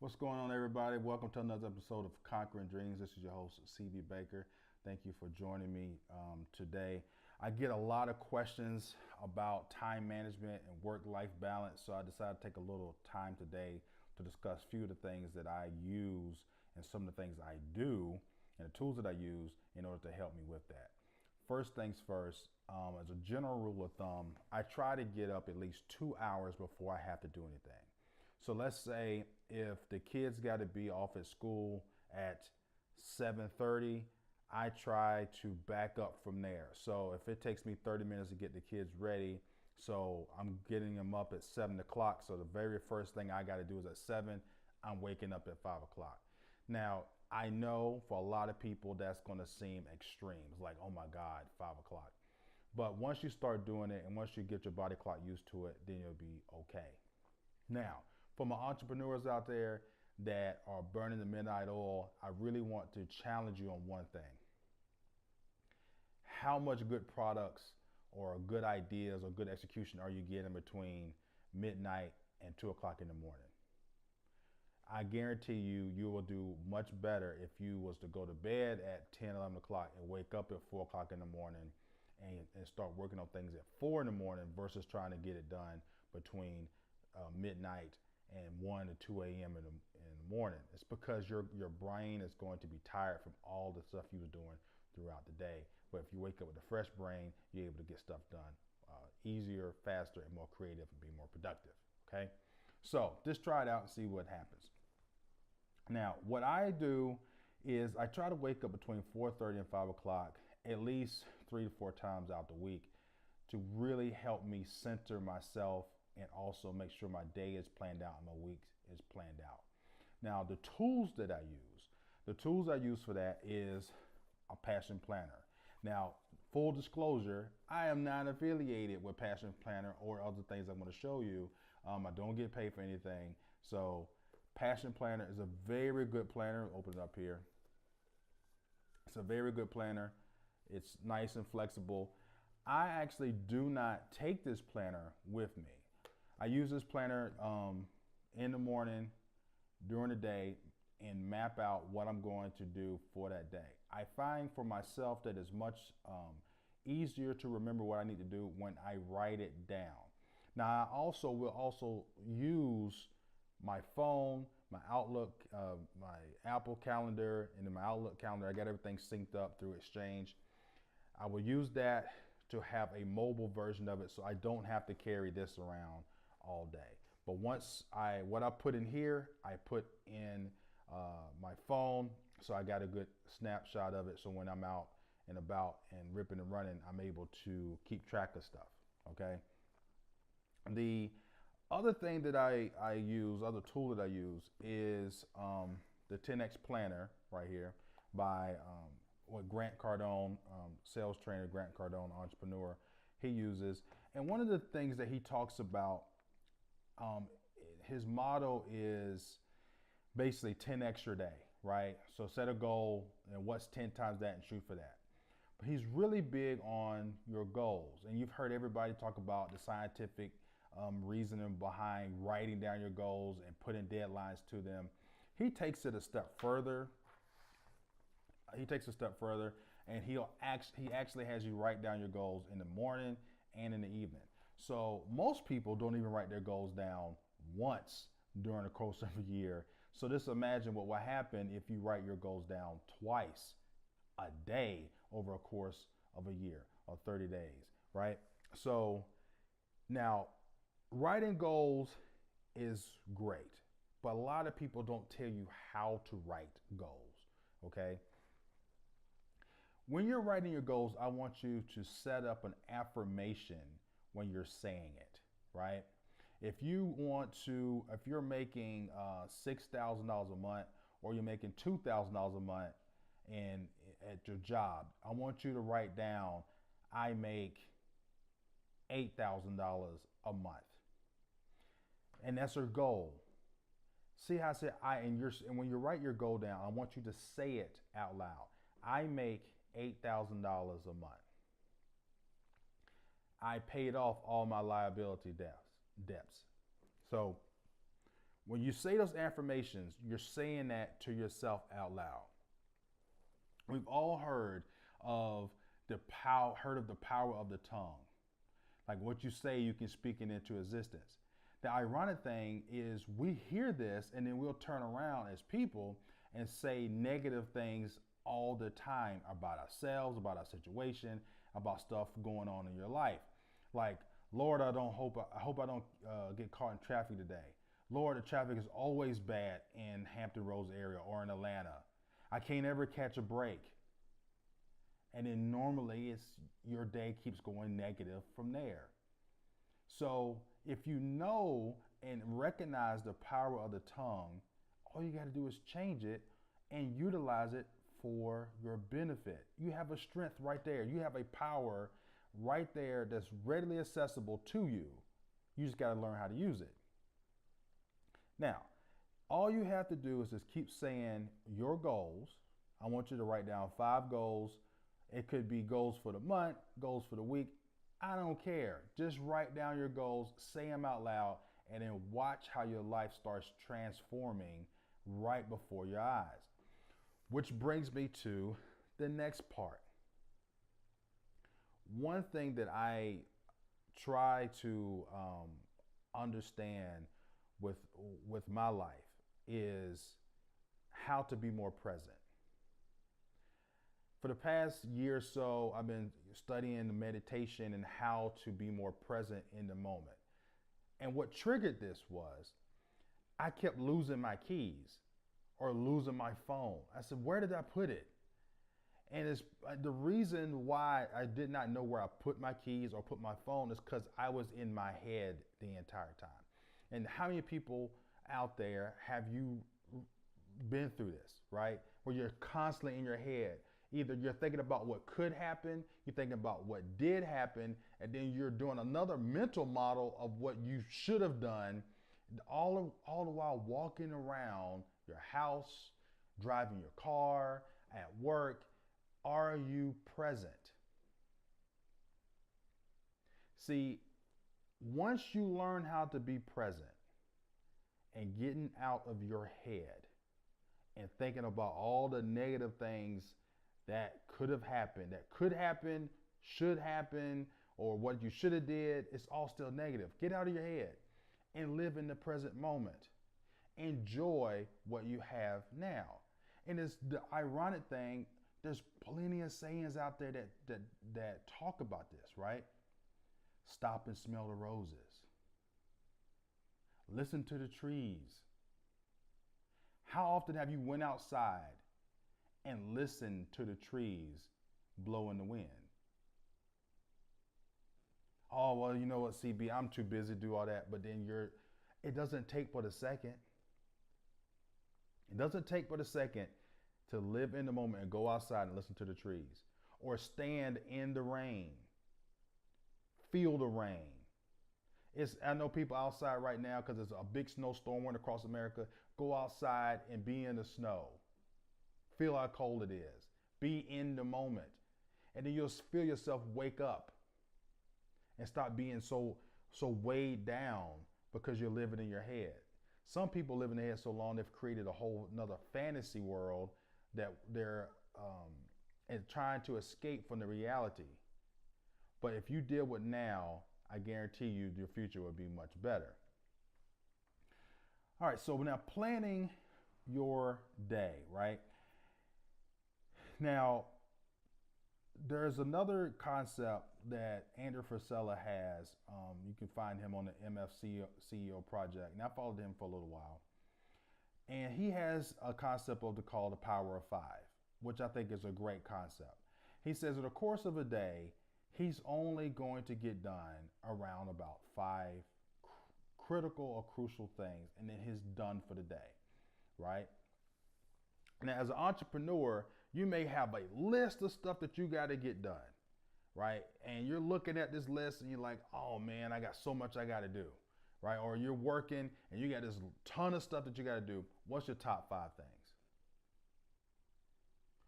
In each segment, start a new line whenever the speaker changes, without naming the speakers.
What's going on, everybody? Welcome to another episode of Conquering Dreams. This is your host, CV Baker. Thank you for joining me today. I get a lot of questions about time management and work-life balance, so I decided to take a little time today to discuss a few of the things that I use and some of the things I do and the tools that I use in order to help me with that. First things first, as a general rule of thumb, I try to get up at least 2 hours before I have to do anything. So let's say if the kids got to be off at school at 7:30, I try to back up from there. So if it takes me 30 minutes to get the kids ready, so I'm getting them up at 7 o'clock. So the very first thing I got to do is at 7, I'm waking up at 5 o'clock. Now, I know for a lot of people that's going to seem extreme. It's like, oh my God, 5 o'clock. But once you start doing it and once you get your body clock used to it, then you'll be okay. Now, for my entrepreneurs out there that are burning the midnight oil, I really want to challenge you on one thing. How much good products or good ideas or good execution are you getting between midnight and 2 o'clock in the morning? I guarantee you, you will do much better if you was to go to bed at 10, 11 o'clock and wake up at 4 o'clock in the morning and start working on things at 4 in the morning versus trying to get it done between midnight and 1 to 2 a.m. in the morning. It's because your brain is going to be tired from all the stuff you was doing throughout the day. But if you wake up with a fresh brain, you're able to get stuff done easier, faster, and more creative and be more productive. Okay? So just try it out and see what happens. Now, what I do is I try to wake up between 4:30 and 5 o'clock at least 3 to 4 times out the week to really help me center myself and also make sure my day is planned out and my week is planned out. Now, the tools I use for that is a Passion Planner. Now, full disclosure, I am not affiliated with Passion Planner or other things I'm going to show you. I don't get paid for anything. So Passion Planner is a very good planner. Open it up here. It's a very good planner. It's nice and flexible. I actually do not take this planner with me. I use this planner in the morning, during the day, and map out what I'm going to do for that day. I find for myself that it's much easier to remember what I need to do when I write it down. Now, I also will use my phone, my Outlook, my Apple Calendar, and in my Outlook calendar, I got everything synced up through Exchange. I will use that to have a mobile version of it so I don't have to carry this around all day. But what I put in here, I put in my phone, so I got a good snapshot of it. So when I'm out and about and ripping and running, I'm able to keep track of stuff. Okay. The other thing that I use, other tool that I use is the 10X Planner right here by what Grant Cardone, sales trainer Grant Cardone, entrepreneur, he uses. And one of the things that he talks about, his motto is basically 10x your day, right? So set a goal and what's 10 times that and shoot for that. But he's really big on your goals. And you've heard everybody talk about the scientific reasoning behind writing down your goals and putting deadlines to them. He takes it a step further. And he actually has you write down your goals in the morning and in the evening. So most people don't even write their goals down once during the course of a year. So just imagine what will happen if you write your goals down twice a day over a course of a year or 30 days, right? So now writing goals is great, but a lot of people don't tell you how to write goals, okay? When you're writing your goals, I want you to set up an affirmation when you're saying it, right? If you're making $6,000 a month or you're making $2,000 a month and at your job, I want you to write down, I make $8,000 a month. And that's your goal. See how I said and when you write your goal down, I want you to say it out loud. I make $8,000 a month. I paid off all my liability debts. So When you say those affirmations, you're saying that to yourself out loud. We've all heard of the power of the tongue. Like what you say, you can speak it into existence. The ironic thing is we hear this and then we'll turn around as people and say negative things all the time about ourselves, about our situation, about stuff going on in your life. Like, Lord, I hope I don't get caught in traffic today. Lord, the traffic is always bad in Hampton Roads area or in Atlanta. I can't ever catch a break. And then normally your day keeps going negative from there. So if you know and recognize the power of the tongue, all you got to do is change it and utilize it for your benefit. You have a strength right there. You have a power right there that's readily accessible to you. You just got to learn how to use it. Now, all you have to do is just keep saying your goals. I want you to write down 5 goals. It could be goals for the month, goals for the week. I don't care. Just write down your goals, say them out loud, and then watch how your life starts transforming right before your eyes. Which brings me to the next part. One thing that I try to understand with my life is how to be more present. For the past year or so, I've been studying the meditation and how to be more present in the moment. And what triggered this was I kept losing my keys or losing my phone. I said, where did I put it? And it's the reason why I did not know where I put my keys or put my phone is because I was in my head the entire time. And how many people out there have you been through this, right? Where you're constantly in your head. Either you're thinking about what could happen, you're thinking about what did happen, and then you're doing another mental model of what you should have done, all the while walking around your house, driving your car, at work. Are you present? See, once you learn how to be present and getting out of your head and thinking about all the negative things that could have happened, that could happen, should happen, or what you should have did, it's all still negative. Get out of your head and live in the present moment. Enjoy what you have now. And it's the ironic thing, there's plenty of sayings out there that talk about this, right? Stop and smell the roses. Listen to the trees. How often have you went outside and listened to the trees blow in the wind? Oh, well, you know what, CB, I'm too busy to do all that. But then it doesn't take but a second. It doesn't take but a second to live in the moment and go outside and listen to the trees, or stand in the rain, feel the rain. I know people outside right now because there's a big snowstorm went across America. Go outside and be in the snow. Feel how cold it is. Be in the moment. And then you'll feel yourself wake up and stop being so weighed down because you're living in your head. Some people live in their head so long they've created a whole another fantasy world that they're and trying to escape from the reality. But if you deal with now, I guarantee you your future will be much better. All right, so now planning your day, right? Now, there's another concept that Andrew Frisella has. You can find him on the MF CEO project, and I followed him for a little while. And he has a concept called the power of 5, which I think is a great concept. He says in the course of a day, he's only going to get done around about 5 critical or crucial things, and then he's done for the day, right? Now, as an entrepreneur, you may have a list of stuff that you got to get done, right? And you're looking at this list and you're like, oh man, I got so much I got to do, right? Or you're working and you got this ton of stuff that you got to do. What's your top 5 things?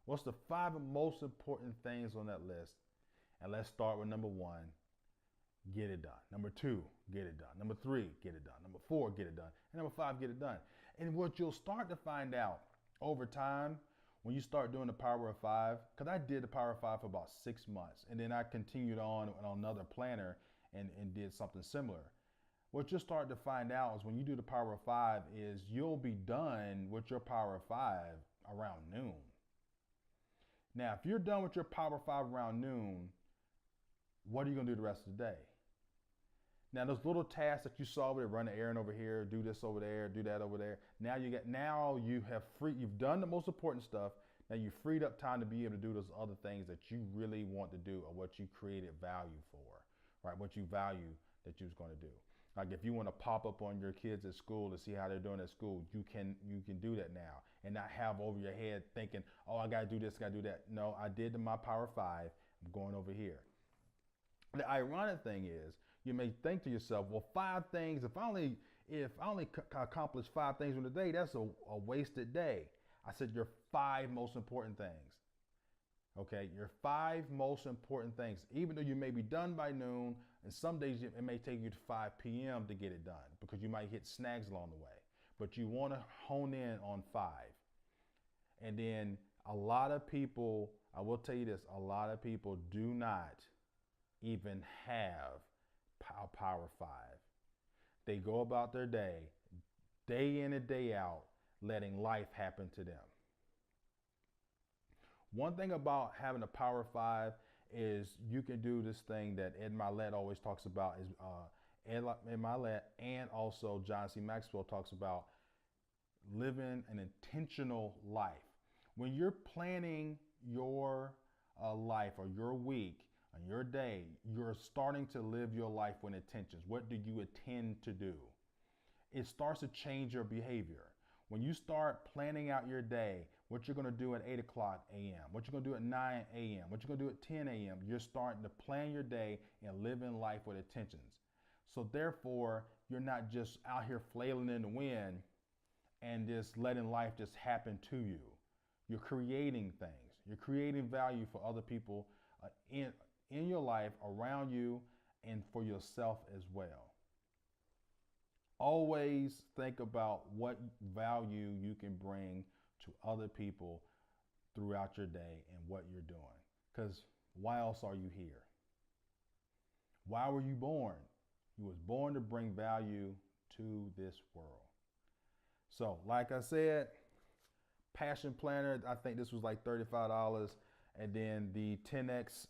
What's the 5 most important things on that list? And let's start with number 1. get it done. Number 2, get it done. Number 3, get it done. Number 4, get it done. And number 5, get it done. And what you'll start to find out over time when you start doing the Power of 5, because I did the Power of 5 for about 6 months, and then I continued on another planner and did something similar. What you'll start to find out is when you do the Power of 5 is you'll be done with your Power of 5 around noon. Now, if you're done with your Power of 5 around noon, what are you going to do the rest of the day? Now, those little tasks that you saw over there, run an errand over here, do this over there, do that over there. Now you've done the most important stuff. Now you've freed up time to be able to do those other things that you really want to do or what you created value for, right? What you value that you was going to do. Like if you want to pop up on your kids at school to see how they're doing at school, you can do that now and not have over your head thinking, oh, I got to do this, got to do that. No, I did my Power 5. I'm going over here. The ironic thing is, you may think to yourself, well, 5 things, if I only accomplish 5 things in a day, that's a wasted day. I said your 5 most important things. Okay, your 5 most important things. Even though you may be done by noon, and some days it may take you to 5 p.m. to get it done because you might hit snags along the way. But you want to hone in on 5. And then a lot of people, I will tell you this, a lot of people do not even have Power 5. They go about their day in and day out, letting life happen to them. One thing about having a Power 5 is you can do this thing that Ed Mylett always talks about. Is Ed Mylett and also John C. Maxwell talks about living an intentional life. When you're planning your life or your week, on your day, you're starting to live your life with intentions. What do you intend to do? It starts to change your behavior. When you start planning out your day, what you're going to do at 8 o'clock a.m., what you're going to do at 9 a.m., what you're going to do at 10 a.m., you're starting to plan your day and living life with intentions. So therefore, you're not just out here flailing in the wind and just letting life just happen to you. You're creating things. You're creating value for other people in your life, around you, and for yourself as well. Always think about what value you can bring to other people throughout your day and what you're doing. Because why else are you here? Why were you born? You was born to bring value to this world. So, like I said, Passion Planner, I think this was like $35. And then the 10X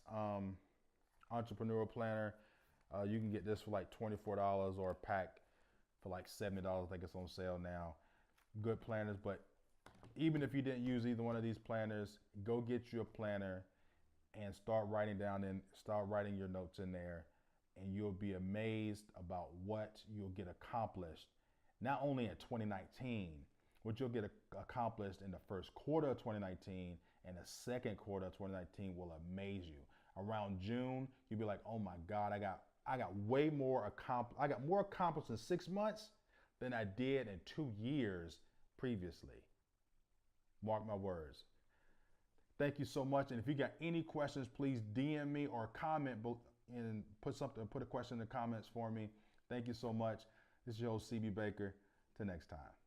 Entrepreneurial Planner, you can get this for like $24 or a pack for like $70. I think it's on sale now. Good planners, but even if you didn't use either one of these planners, go get you a planner and start writing your notes in there, and you'll be amazed about what you'll get accomplished, not only in 2019, what you'll get accomplished in the first quarter of 2019 and the second quarter of 2019 will amaze you. Around June, you'll be like, oh my God, I got way more accomplished. I got more accomplished in 6 months than I did in 2 years previously. Mark my words. Thank you so much. And if you got any questions, please DM me or comment and put a question in the comments for me. Thank you so much. This is your host, CB Baker. Till next time.